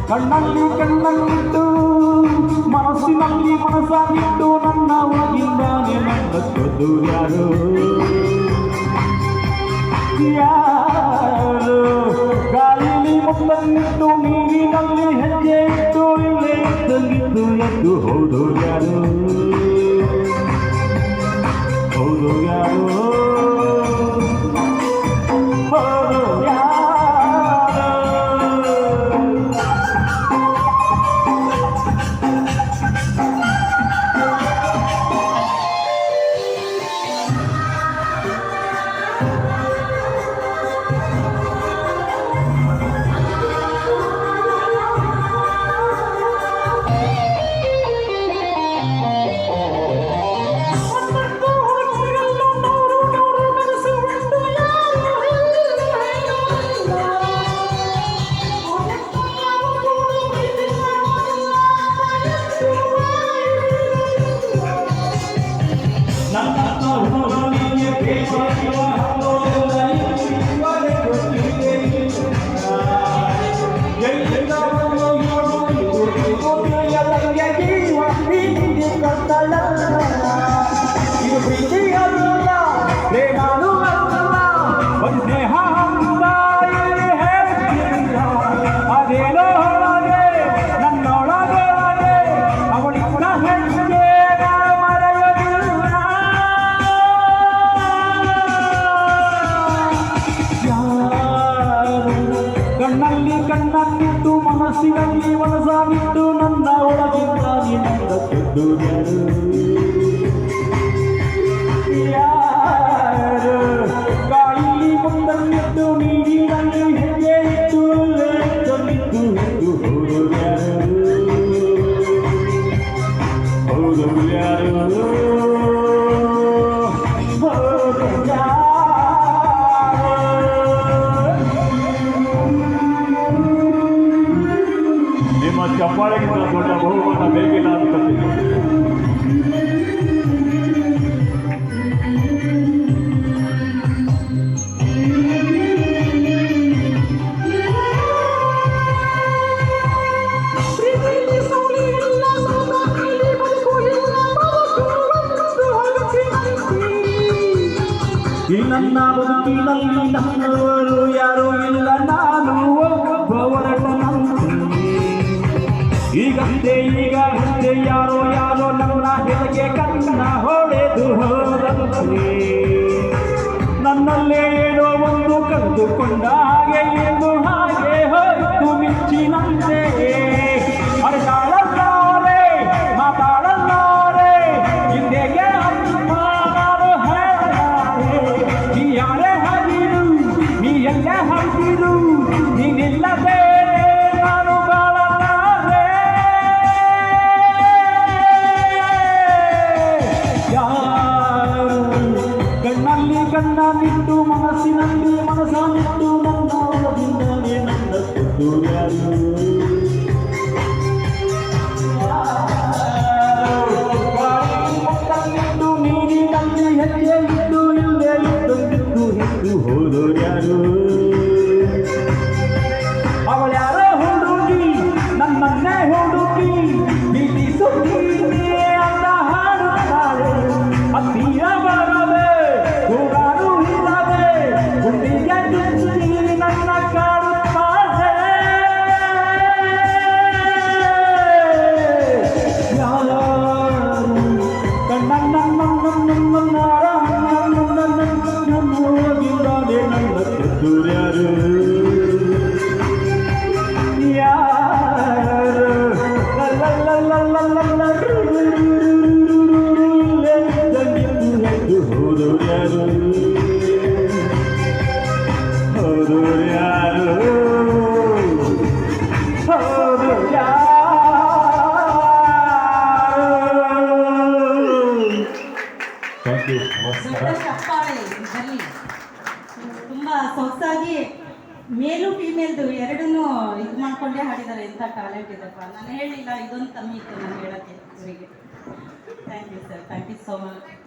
ಕಣ್ಣಲ್ಲಿ ಕಣ್ಣಲ್ಲಿಟ್ಟು ಮನಸ್ಸಿನಲ್ಲಿ ಮನಸ್ಸಾಗಿಟ್ಟು ನನ್ನ ಒಳಗಿಂದಾನೆ ನನ್ನದ್ದು ಯಾರು ಯಾರು ಗಾಳಿಲಿ ಮುತ್ತನ್ನಿಟ್ಟು ನೀರಿನಲ್ಲಿ ಹೆಜ್ಜೆ ಇಟ್ಟು ಇಲ್ಲೇ ಇದ್ದಂಗಿದ್ದು ಎದ್ದು ಹೌದು ಯಾರು ಹೌದು ಯಾರು ಹೌದು ಯಾರು ಕಣ್ಣಲ್ಲಿ ಕಣ್ಣನ್ನಿಟ್ಟು ಮನಸ್ಸಿನಲ್ಲಿ ಮನಸ್ಸಾಗಿಟ್ಟು ನನ್ನ ಒಳಗಿಂದ ನಿನ್ನ ತೆದ್ದು ಯಾರು ಗಾಳಿ ಮುಂದನ್ನಿಟ್ಟು ನೀರಿನಲ್ಲಿ ಹೆಜ್ಜೆ ಇಟ್ಟು ತಂದಿದ್ದು ಎಂದು ಹೌದು ಯಾರು ಹೌದು ಯಾರು ಹೌದು ಯಾರು ನಿಮ್ಮ ಚಪ್ಪಾಳೆಗಿಂತ ದೊಡ್ಡ ಬಹುಮಾನ ಬೇಕಿಲ್ಲ ಅನ್ಕೋತೀನಿ. ಈ ನನ್ನ ಬದುಕಿನಲ್ಲಿ ನನ್ನವರು ಯಾರೂ ಇಲ್ಲ, ನಾನು ಒಬ್ಬವರಟ ಈಗಂತೆ ಈಗ ಹಿಂದೆ ಯಾರೋ ಯಾರೋ ನನ್ನ ಹೆದಗೆ ಕಣ್ಣ ಹೊಡೆದು ಹೋದಂತೆ ನನ್ನಲ್ಲೇ ಏನೋ ಒಂದು ಕಳೆದುಕೊಂಡ ಹಾಗೆ ಎಂದು ಹಾಗೆ ಹೋಯ್ತು ಮಿಂಚಿನಂತೆ ಅರಟಾಳಲ್ಲಾರೆ ಮಾತಾಡಲ್ಲಾರೆ ಹಿಂದೆಗೆ ನಾನು ಹೇಳಾರೆ ನೀ ಯಾರೇ ಹಾಗಿರು ನೀ ಎಲ್ಲ ಹಾಕಿರು ನೀನಿಲ್ಲದೆ ನಾನು ಬಾಳಲಾರೆ ಯಾರು ಕಣ್ಣಲ್ಲಿ ಕಣ್ಣನ್ನಿಟ್ಟು ಮನಸ್ಸಿನಲ್ಲಿ ಮನಸ್ಸನ್ನಿಟ್ಟು ನನ್ನ ಒಳಗಿಂದಲೇ ನನ್ನ ತೆದ್ದು ಯಾರು ಮಕ್ಕಳಿಟ್ಟು ನೀರಿನಲ್ಲಿ ಹೆಜ್ಜೆ ಇಟ್ಟು ಇಲ್ಲೇ ಇದ್ದು ಹಿಟ್ಟು ಹೋದು ಯಾರು ಅವಳ್ಯಾರೋ ಹುಡುಗಿ ನನ್ನನ್ನೇ ಹುಡುಗಿ ಪ್ರೀತಿಸುತ್ತೀನಿ ಅಂತ ಹಾಡುತ್ತಾಳೆ ಹತ್ತಿರ ಬರದೆ ಹೋಗಾಡು ಇಲ್ಲದೆ ಗುಂಡಿಗೆ ಚುಚ್ಚಿ ನನ್ನ ಕಾಡುತ್ತಾಳೆ ಯಾರು ಕಣ್ಣನ್ನ ಹೋಗಿದ್ದಾನೆ ನನ್ನ ತೆದ್ದು ಯಾರು ತುಂಬಾ ಸೊಗಸಾಗಿ ಮೇಲು ಫೀಮೇಲ್ದು ಎರಡನ್ನೂ ಇದು ಮಾಡ್ಕೊಂಡೇ ಹಾಡಿದ್ದಾರೆ. ಎಂಥ ಟ್ಯಾಲೆಂಟ್ ಇದೆಪ್ಪ. ನಾನು ಹೇಳಿಲ್ಲ, ಇದೊಂದು ಕಮ್ಮಿ ಇತ್ತು ನಾನು ಹೇಳೋಕ್ಕೆ ಇವರಿಗೆ. Thank you sir, thank you so much.